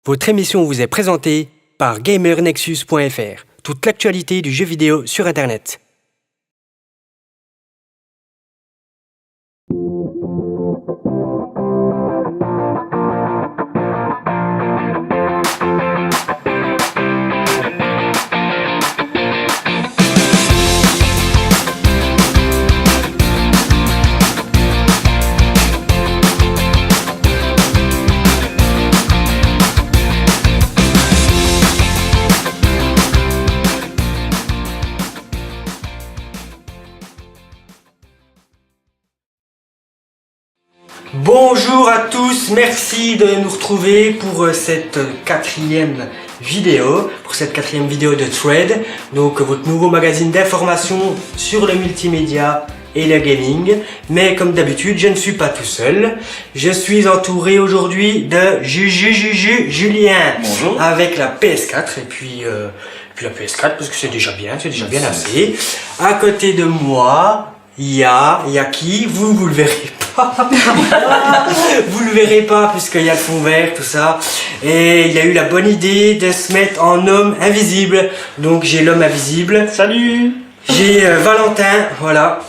Votre émission vous est présentée par GamerNexus.fr, toute l'actualité du jeu vidéo sur Internet. Bonjour à tous, merci de nous retrouver pour cette quatrième vidéo, de Thread, donc votre nouveau magazine d'information sur le multimédia et le gaming. Mais comme d'habitude, je ne suis pas tout seul, je suis entouré aujourd'hui de Julien. Bonjour. Avec la PS4 et puis la PS4 parce que c'est déjà bien assez. À côté de moi, il y a qui? Vous le verrez pas. Vous le verrez pas puisqu'il y a le fond vert, tout ça. Et il a eu la bonne idée de se mettre en homme invisible. Donc j'ai l'homme invisible. Salut. J'ai Valentin, voilà.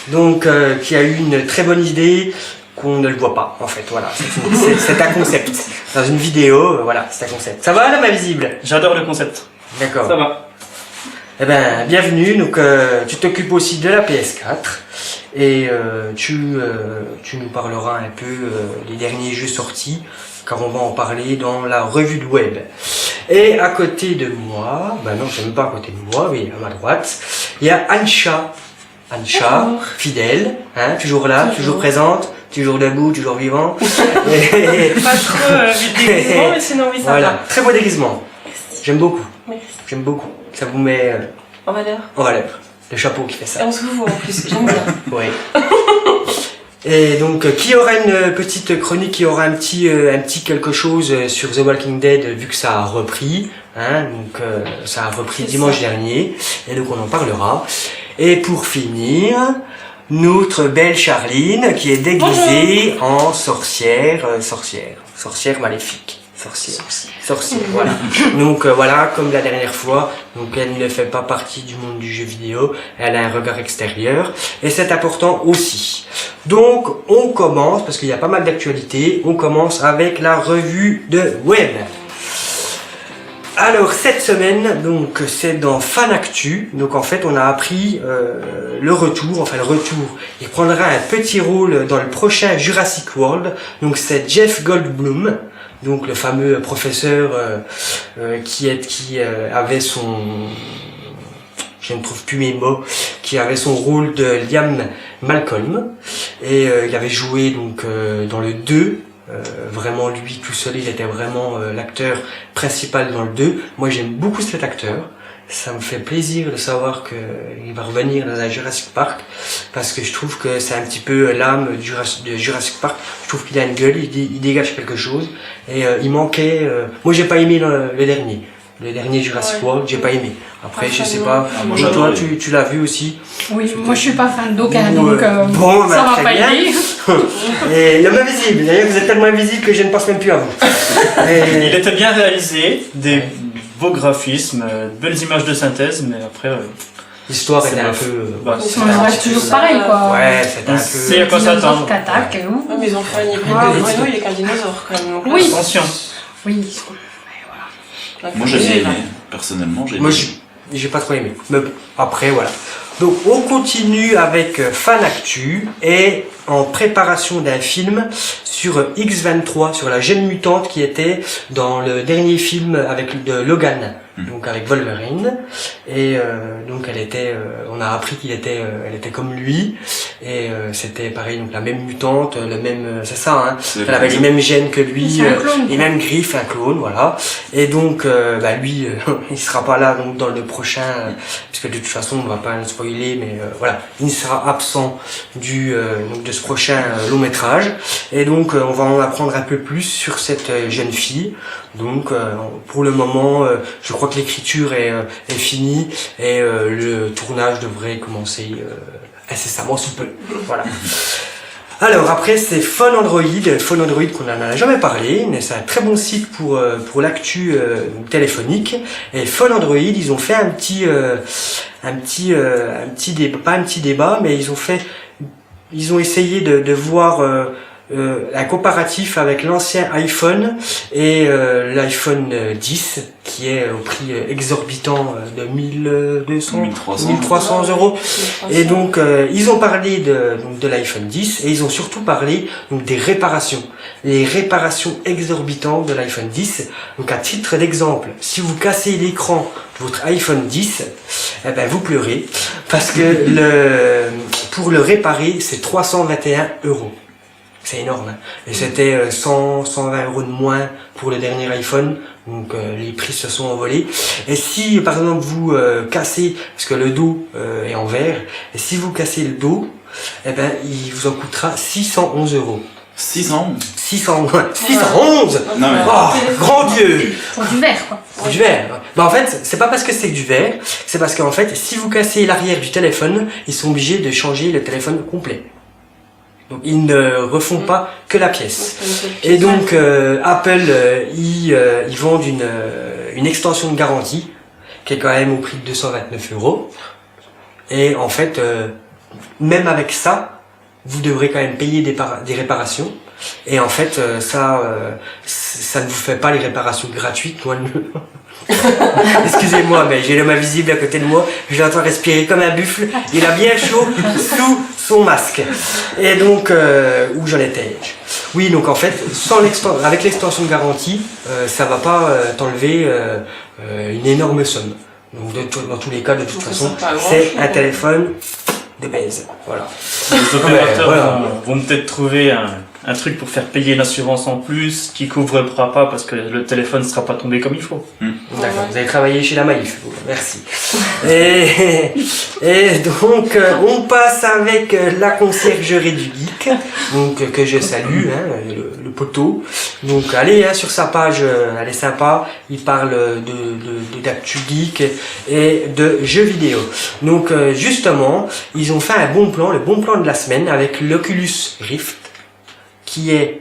Donc qui a eu une très bonne idée qu'on ne le voit pas en fait. Voilà, c'est un concept. Dans une vidéo, voilà, c'est un concept. Ça va l'homme invisible? J'adore le concept. D'accord. Ça va. Eh ben, bienvenue. Donc, tu t'occupes aussi de la PS4 et tu nous parleras un peu des derniers jeux sortis, car on va en parler dans la revue de web. Et à côté de moi, ben non, c'est même pas à côté de moi, mais à ma droite, il y a Ancha. Ancha, fidèle, hein, toujours là, toujours présente, toujours debout, toujours vivant. Pas trop déguisement, mais sinon oui, ça Voilà, va. très beau déguisement. J'aime beaucoup. Merci. J'aime beaucoup. Ça vous met En valeur. en valeur. Le chapeau qui fait Et ça. on se vous voit en plus, j'aime bien. Oui. Et donc, qui aura une petite chronique, qui aura un petit quelque chose sur The Walking Dead, vu que ça a repris, hein, donc ça a repris C'est dimanche ça. dernier, et donc on en parlera. Et pour finir, notre belle Charline, qui est déguisée en sorcière maléfique. Sorcière, voilà. Donc voilà, comme la dernière fois, donc elle ne fait pas partie du monde du jeu vidéo, elle a un regard extérieur, et c'est important aussi. Donc on commence, parce qu'il y a pas mal d'actualités, on commence avec la revue de web. Alors cette semaine, donc c'est dans Fanactu, donc en fait on a appris le retour, il prendra un petit rôle dans le prochain Jurassic World, donc c'est Jeff Goldblum, donc le fameux professeur qui avait son... Je ne trouve plus mes mots, qui avait son rôle de Liam Malcolm, et il avait joué donc dans le 2, vraiment lui tout seul, il était vraiment l'acteur principal dans le 2. Moi j'aime beaucoup cet acteur, ça me fait plaisir de savoir qu'il va revenir dans un Jurassic Park, parce que je trouve que c'est un petit peu l'âme de Jurassic Park. Je trouve qu'il a une gueule, il dégage quelque chose, et il manquait... Moi j'ai pas aimé le dernier Jurassic World, j'ai pas aimé. Après je sais pas, moi, et toi j'adore. tu l'as vu aussi? Oui, moi je suis pas fan d'aucun, Ou, donc bon, ça bah, va très pas bien. aider. Et l'homme invisible, d'ailleurs vous êtes tellement invisible que je ne pense même plus à vous. Et- Il était bien réalisé, des beaux graphismes, de belles images de synthèse, mais après, L'histoire c'est était un moche. peu... Bah, On reste toujours pareil quoi. Ouais, c'était un on peu... sait à quoi s'attendre. Dinosaure qui attaque, ou- Ouais, mais ils ont fait un hybride Ah, de oui. grenouille avec un dinosaure quand même. Donc là, Oui. Attention. Oui. donc, Moi j'ai bien là. aimé, personnellement j'ai Moi aimé. j'ai pas trop aimé, mais bon, après voilà. Donc on continue avec Fanactu et en préparation d'un film sur X-23, sur la gêne mutante qui était dans le dernier film avec de Logan, donc avec Wolverine. Et donc elle était, on a appris elle était comme lui, et c'était pareil, donc la même mutante, le même, c'est ça, hein. Elle avait les mêmes gènes que lui, C'est un clone. les mêmes griffes, un clone, voilà. Et donc lui, il sera pas là donc dans le prochain, puisque de toute façon on va pas le spoiler, mais voilà, il sera absent donc de ce prochain long métrage. Et donc on va en apprendre un peu plus sur cette jeune fille. Donc pour le moment, je crois que l'écriture est finie et le tournage devrait commencer incessamment sous peu. Voilà. Alors après c'est Phone Android qu'on n'en a jamais parlé, mais c'est un très bon site pour l'actu téléphonique. Et Phone Android, ils ont fait un petit débat, pas un petit débat, mais ils ont essayé de voir un comparatif avec l'ancien iPhone et l'iPhone 10 qui est au prix exorbitant de 1300 euros. Et donc ils ont parlé de l'iPhone 10 et ils ont surtout parlé donc des réparations. Les réparations exorbitantes de l'iPhone 10. Donc à titre d'exemple, si vous cassez l'écran de votre iPhone 10, eh ben vous pleurez parce que pour le réparer, c'est 321 euros. C'est énorme, hein. Et c'était 120 euros de moins pour le dernier iPhone, donc les prix se sont envolés. Et si par exemple vous cassez, parce que le dos est en verre, et si vous cassez le dos, eh ben il vous en coûtera 611 euros. 611 611 Non mais... Oh, grand Dieu! Pour du verre, quoi. Pour du verre. Bah en fait, c'est pas parce que c'est du verre, c'est parce qu'en fait, si vous cassez l'arrière du téléphone, ils sont obligés de changer le téléphone complet. Donc ils ne refont pas que la pièce. Et donc Apple, ils vendent une extension de garantie qui est quand même au prix de 229 euros. Et en fait, même avec ça, vous devrez quand même payer des réparations. Et en fait, ça ne vous fait pas les réparations gratuites, loin de Excusez-moi, mais j'ai l'homme invisible à côté de moi, je l'entends respirer comme un buffle, il a bien chaud sous son masque. Et donc, où j'en étais? Oui, donc en fait, avec l'extension de garantie, ça va pas t'enlever une énorme somme. Donc dans tous les cas, de toute façon, c'est un téléphone de baise. Voilà. Les opérateurs voilà. vont peut-être trouver un truc pour faire payer l'assurance en plus qui couvrira pas parce que le téléphone ne sera pas tombé comme il faut. D'accord, vous avez travaillé chez la Maïf, merci. Et donc on passe avec la conciergerie du geek, donc que je salue, hein, le poteau. Donc allez sur sa page, elle est sympa, il parle d'actu geek et de jeux vidéo. Donc justement, ils ont fait un bon plan, le bon plan de la semaine avec l'Oculus Rift, qui est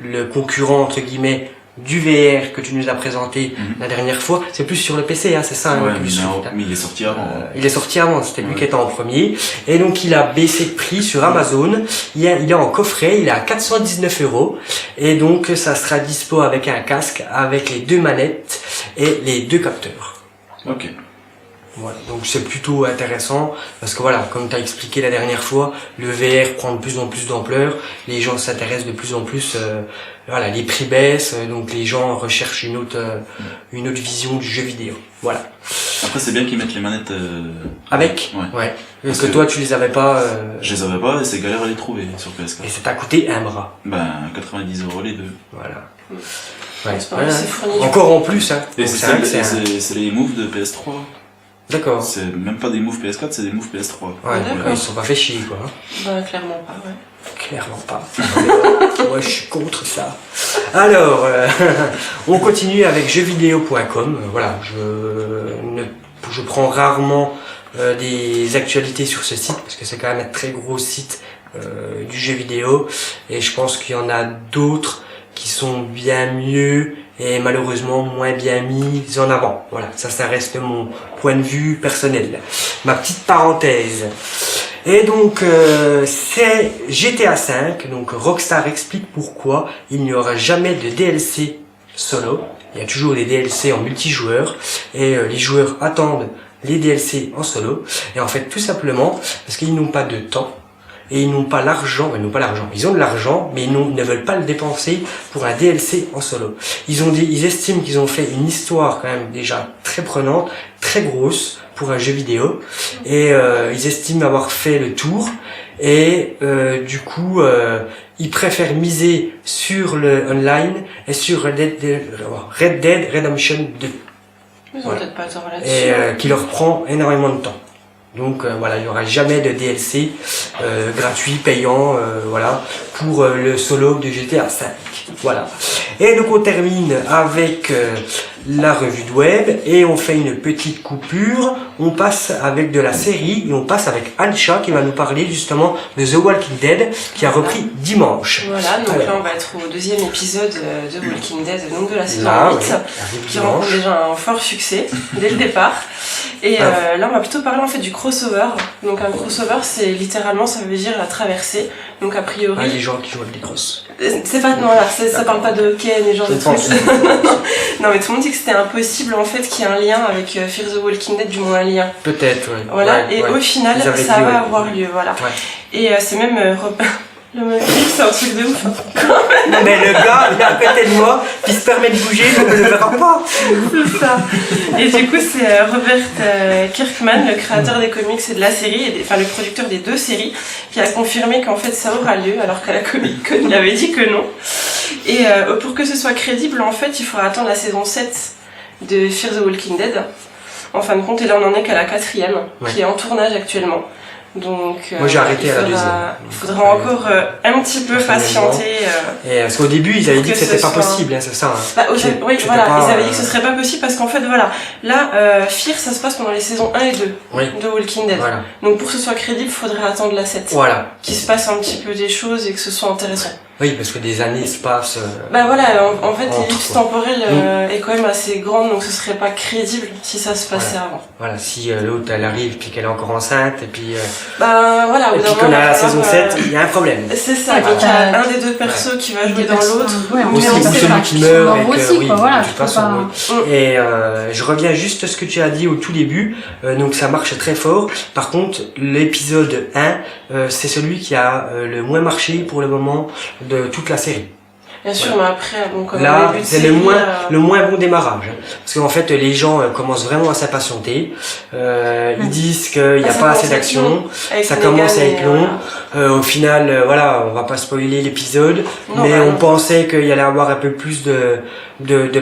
le concurrent entre guillemets du VR que tu nous as présenté la dernière fois. C'est plus sur le PC, hein, c'est ça, Ouais, l'Oculus Rift. mais il est sorti avant. Il est sorti avant, c'était lui qui était en premier. Et donc il a baissé de prix sur Amazon. Il est en coffret, il est à 419 euros. Et donc ça sera dispo avec un casque, avec les 2 manettes et les 2 capteurs. Ok. Voilà, donc c'est plutôt intéressant parce que voilà, comme tu as expliqué la dernière fois, le VR prend de plus en plus d'ampleur, les gens s'intéressent de plus en plus, voilà, les prix baissent, donc les gens recherchent une autre vision du jeu vidéo. Voilà. Après c'est bien qu'ils mettent les manettes Avec Ouais. Parce que toi tu les avais pas. Je les avais pas et c'est galère à les trouver sur PS4. Et ça t'a coûté un bras. Ben 90 euros les deux. Voilà. Ouais, c'est pas mal, c'est fourni. Encore en plus, hein. Et Donc, c'est vrai que c'est les moves de PS3. D'accord. C'est même pas des moves PS4, c'est des moves PS3. Ouais, D'accord. ils se sont pas fait chier, quoi. Hein. Bah, clairement pas, ouais. Clairement pas. Moi, je suis contre ça. Alors, on continue avec jeuxvideo.com. Voilà, je prends rarement des actualités sur ce site parce que c'est quand même un très gros site du jeu vidéo et je pense qu'il y en a d'autres qui sont bien mieux et malheureusement moins bien mis en avant. Voilà, ça reste mon point de vue personnel. Ma petite parenthèse. Et donc c'est GTA V, donc Rockstar explique pourquoi il n'y aura jamais de DLC solo. Il y a toujours des DLC en multijoueur et les joueurs attendent les DLC en solo. Et en fait tout simplement parce qu'ils n'ont pas de temps. Et ils n'ont pas l'argent, ils ont de l'argent, mais ils ne veulent pas le dépenser pour un DLC en solo. Ils estiment qu'ils ont fait une histoire quand même déjà très prenante, très grosse pour un jeu vidéo, et ils estiment avoir fait le tour, et du coup, ils préfèrent miser sur le online et sur Red Dead Redemption 2. Ils ont Voilà. peut-être pas tort là-dessus. Et qui leur prend énormément de temps. Donc voilà, il n'y aura jamais de DLC gratuit, payant, voilà, pour le solo de GTA V. Voilà. Et donc on termine avec la revue de web et on fait une petite coupure. On passe avec de la série et on passe avec Ancha qui va nous parler justement de The Walking Dead qui a repris dimanche. Voilà, donc Alors. là on va être au deuxième épisode de Walking Dead, donc de la saison Là, 8, oui, arrive qui rencontre dimanche. déjà un fort succès dès le départ. Et là on va plutôt parler en fait du crossover. Donc un crossover c'est littéralement, ça veut dire la traversée. Donc a priori... Ah, les gens qui jouent avec des crosses. C'est pas, non, là, ça parle pas de hockey, ni genre Je de pense. trucs. Non, mais tout le monde dit que c'était impossible en fait qu'il y ait un lien avec Fear the Walking Dead, du moins un lien. Peut-être, oui. Voilà, Ouais, et ouais. au final, Ils avaient ça dit, va ouais. avoir lieu, voilà. Ouais. Et c'est même. Le même c'est un truc de ouf. Non, mais le gars, il est à côté de moi, il se permet de bouger, mais on ne le verra pas. C'est ça. Et du coup, c'est Robert Kirkman, le créateur des comics et de la série, enfin le producteur des 2 séries, qui a confirmé qu'en fait ça aura lieu, alors qu'à la Comic Con, il avait dit que non. Et pour que ce soit crédible, en fait, il faudra attendre la saison 7 de Fear the Walking Dead. En fin de compte, et là on en est qu'à la 4e, Ouais. qui est en tournage actuellement. Donc, Moi, j'ai arrêté il à la faudra- deuxième. Il faudra encore un petit peu Personnellement. patienter. Et parce qu'au début, ils avaient dit que Que c'était ce pas soit- possible, hein, c'est ça. Hein. Bah, oui, C'était voilà, pas, ils avaient dit que ce serait pas possible parce qu'en fait, voilà, là, Fear, ça se passe pendant les saisons 1 et 2 Oui. de Walking Dead. Voilà. Donc, pour que ce soit crédible, il faudrait attendre la 7. Voilà. Qu'il se passe un petit peu des choses et que ce soit intéressant. Oui, parce que des années se passent. Bah voilà, en fait, Entre, l'ellipse quoi. temporelle est quand même assez grande, donc ce serait pas crédible si ça se passait avant. Voilà, si l'autre elle arrive puis qu'elle est encore enceinte et puis, Bah voilà, au et bout puis d'un qu'on moment, a la il va saison falloir, 7, il y a un problème. C'est ça, Ouais, donc il y a t'as- un des 2 persos qui va jouer Des dans personnes, l'autre. ouais, mais Aussi, on ou sait celui pas. qui meurt et Qui que, aussi, oui, quoi, voilà, de tu toute peux façon. pas- Oui. Et je reviens juste à ce que tu as dit au tout début, donc ça marche très fort. Par contre, l'épisode 1, c'est celui qui a le moins marché pour le moment de toute la série. Bien sûr, mais après, bon, comme Là, au début de c'est série, le moins bon démarrage. Hein. Parce qu'en fait, les gens commencent vraiment à s'impatienter. Ils disent qu'il n'y a Ça pas assez commence à être d'action. long, avec Ça Negan commence à et, être long. Au final, voilà, on va pas spoiler l'épisode. Non, Mais bah, on non. pensait qu'il y allait avoir un peu plus de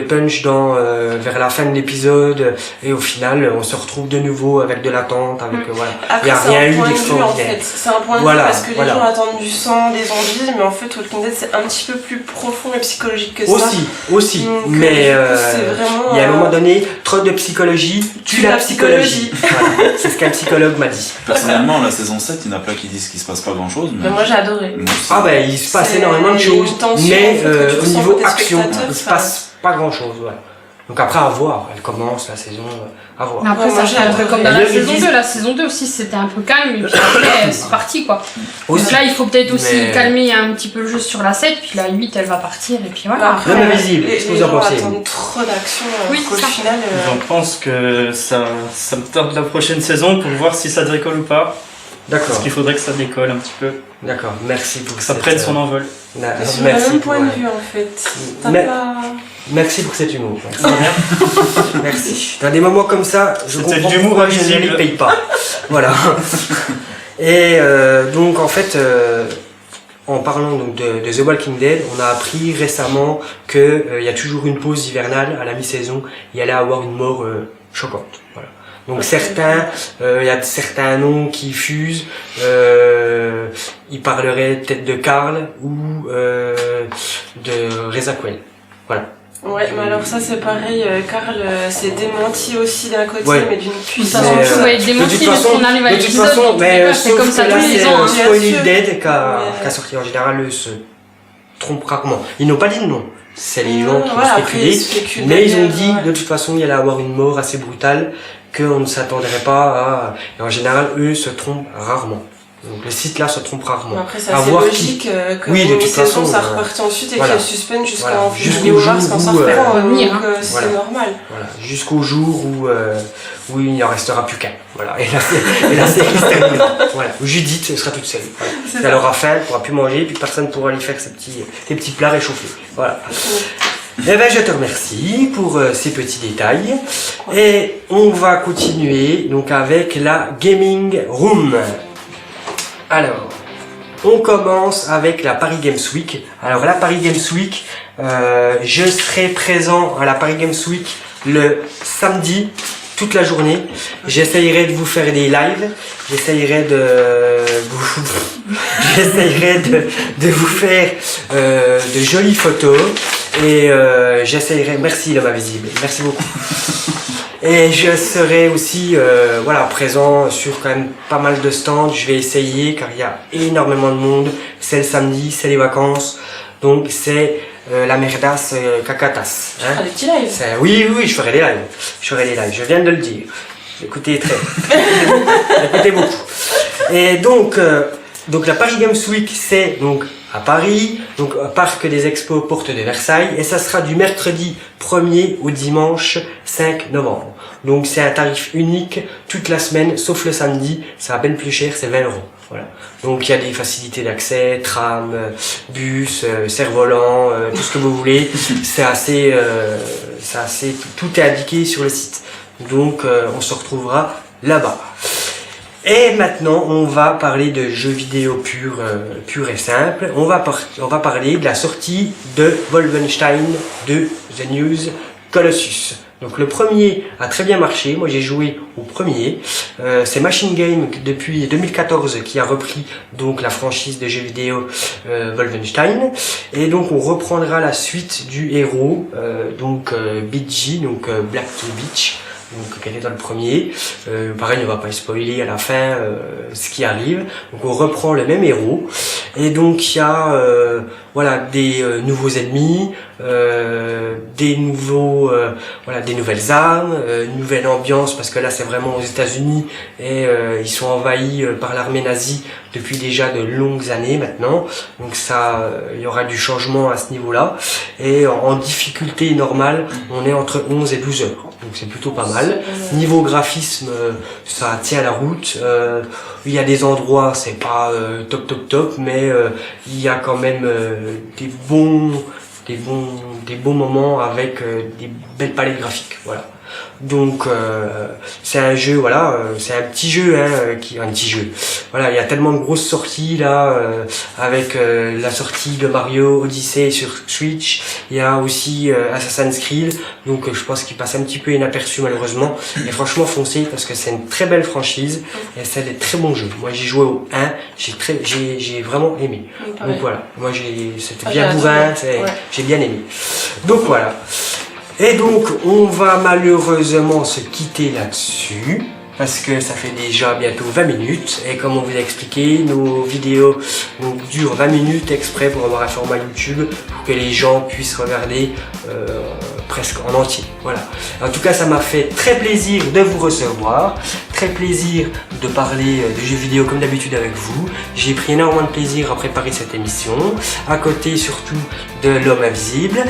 punch vers la fin de l'épisode. Et au final, on se retrouve de nouveau avec de l'attente. Avec, voilà. Après, Il n'y a c'est rien un eu point de vue, en d'extraordinaire. fait. C'est un point de Voilà, vue parce que voilà. les gens attendent du sang, des zombies, mais en fait, Walking Dead, c'est un petit peu plus profond et psychologique que ça. Aussi. Donc, Mais du coup, c'est vraiment, il y a un moment donné, trop de psychologie, tue la psychologie. Voilà, c'est ce qu'un psychologue m'a dit. Personnellement, la saison 7, il y en a plein qui disent qu'il se passe pas grand chose. Mais moi, j'ai adoré. Moi aussi. Ah ben il se passe C'est énormément de choses, une tension, mais en fait, que tu au ressens niveau côté action, spectateur, il se ça- passe pas grand chose. Voilà. Donc après à voir, elle commence la saison, à voir. Mais après, Ouais, moi, ça j'ai fait un peu adoré. comme dans Et la eux, ils saison disent- 2. La saison 2 aussi, c'était un peu calme, et puis après, c'est parti, quoi. Aussi. Donc là, il faut peut-être aussi Mais- calmer un petit peu le jeu sur la 7, puis la 8, elle va partir, et puis voilà. Après, L'homme invisible, les qu'est-ce que vous en gens pensez attendent trop d'action Oui, qu'au ça. final. J'en pense que ça me tarde la prochaine saison pour voir si ça décolle ou pas. Parce D'accord, qu'il faudrait que ça décolle un petit peu, d'accord, merci pour que ça cette, prenne son envol. Sur le merci même pour, point de vue, en fait. T'as Mais- pas... merci pour cet humour. Merci. Dans des moments comme ça, je C'était comprends de l'humour pourquoi je ne invisible. les paye pas. Voilà. Et donc en fait, en parlant donc de The Walking Dead, on a appris récemment que il y a toujours une pause hivernale à la mi-saison. Il y allait avoir une mort choquante. Voilà. Donc certains, il y a certains noms qui fusent. Ils parleraient peut-être de Carl ou de Reza Cohen. Voilà. Ouais, mais alors ça c'est pareil, Karl s'est démenti aussi d'un côté, Ouais. mais d'une De toute puissance. façon, Mais, tout va être démenti, de toute parce façon- qu'on arrive à de toute l'épisode, façon, dans tous les mais cas, c'est sauf comme que ça là, tous les c'est ans. hein. Bien Spoiling sûr. Dead qu'a Mais- sorti. En général, eux se trompent rarement. Ils n'ont pas dit de nom. C'est les gens qui Voilà, ont après, ils spéculé. spéculent Mais ils ont derrière, dit, ouais. de toute façon, il y allait avoir une mort assez brutale, qu'on ne s'attendrait pas à... Et en général, eux se trompent rarement. Donc le site là se trompe Mais rarement. après, c'est À assez voir logique que Oui, de toute saison façon, ça reparte ensuite et voilà. qu'il y ait le suspense jusqu'en Voilà. Jusqu'au février ou mars jour quand ça où, reprend. revenir, Donc, hein. c'est Voilà. normal. Voilà, jusqu'au jour où il n'y en restera plus qu'un. Voilà, et la série se terminera. Voilà, où Judith sera toute seule. Voilà. C'est Elle ça. aura faim, elle pourra plus manger, puis personne ne pourra lui faire ses petits plats réchauffés. Voilà. Eh ben, je te remercie pour ces petits détails. Et on va continuer donc avec la Gaming Room. Alors, on commence avec la Paris Games Week. Alors la Paris Games Week, je serai présent à la Paris Games Week le samedi toute la journée. J'essayerai de vous faire des lives. J'essayerai de vous faire de jolies photos. Et j'essayerai, merci l'homme invisible, merci beaucoup. Et je serai aussi voilà, présent sur quand même pas mal de stands, je vais essayer car il y a énormément de monde, c'est le samedi, c'est les vacances, donc c'est la merdasse cacatas. Tu feras des petits lives. Oui, je ferai des lives, je viens de le dire. Écoutez écoutez beaucoup. Et donc la Paris Games Week, c'est donc à Paris, donc au Parc des Expos Porte de Versailles, et ça sera du mercredi 1er au dimanche 5 novembre. Donc c'est un tarif unique toute la semaine, sauf le samedi, c'est à peine plus cher, c'est 20 €. Voilà. Donc il y a des facilités d'accès, tram, bus, cerf-volant, tout ce que vous voulez. C'est assez, tout est indiqué sur le site. Donc on se retrouvera là-bas. Et maintenant, on va parler de jeux vidéo pur et simple. On va parler de la sortie de Wolfenstein 2 The News Colossus. Donc le premier a très bien marché, moi j'ai joué au premier. C'est Machine Game depuis 2014 qui a repris donc la franchise de jeux vidéo Wolfenstein. Et donc on reprendra la suite du héros, BG, Black to Beach. Donc qu'elle est dans le premier, pareil on va pas spoiler à la fin ce qui arrive. Donc on reprend le même héros et donc il y a voilà des nouveaux ennemis, des nouvelles armes, une nouvelle ambiance parce que là c'est vraiment aux États-Unis et ils sont envahis par l'armée nazie depuis déjà de longues années maintenant. Donc ça il y aura du changement à ce niveau-là et en difficulté normale, on est entre 11 et 12 heures. Donc c'est plutôt pas mal. Niveau graphisme, ça tient la route. Il y a des endroits, c'est pas top, mais il y a quand même des bons moments avec des belles palettes graphiques. Voilà. Donc c'est un jeu, voilà, c'est un petit jeu, Voilà, il y a tellement de grosses sorties là, avec la sortie de Mario Odyssey sur Switch. Il y a aussi Assassin's Creed, donc je pense qu'il passe un petit peu inaperçu malheureusement. Et franchement, foncez parce que c'est une très belle franchise et c'est des très bons jeux. Moi, j'ai joué au 1, j'ai vraiment aimé. Donc voilà, moi c'était bien bourrin, j'ai bien aimé. Donc voilà. Et donc, on va malheureusement se quitter là-dessus, parce que ça fait déjà bientôt 20 minutes, et comme on vous a expliqué, nos vidéos durent 20 minutes exprès pour avoir un format YouTube, pour que les gens puissent regarder presque en entier. Voilà. En tout cas, ça m'a fait très plaisir de vous recevoir, très plaisir de parler de jeux vidéo comme d'habitude avec vous. J'ai pris énormément de plaisir à préparer cette émission, à côté surtout de l'homme invisible.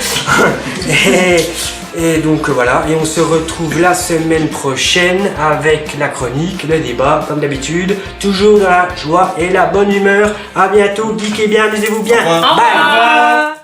Et donc voilà, et on se retrouve la semaine prochaine avec la chronique, le débat, comme d'habitude, toujours dans la joie et la bonne humeur. À bientôt, geekez bien, amusez-vous bien. Au revoir. Bye.